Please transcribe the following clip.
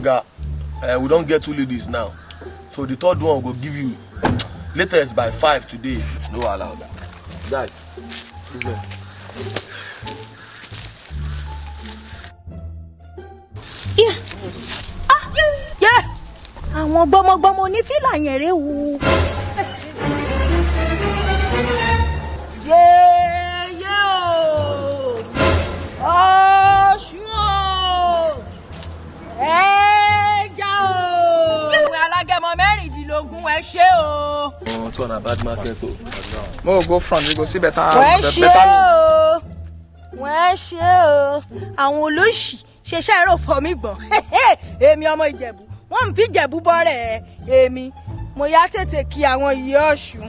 Oga, we don't get 2 ladies now. So the third one will give you latest by 5 today. No allowed. Guys, àwọn gbọmọgbọmọ onífìlà yẹn rè wù. Yéyé o Ọ̀ṣun o ẹja o alágẹmọ mẹ́rìndínlógún ẹ ṣé o. it's on a bad market. Mo go front, we go see better wọ́n better ṣe o wọ́n ṣe o àwọn olóṣì ṣeṣẹ́ ẹ̀rọ fọ́ mi gbọ̀n èmi ọmọ Ìjẹ̀bú wọ́n ń fi Ìjẹ̀bú bọ́rẹ̀ èmi mo yá tètè kí àwọn ìyá Ọ̀ṣun.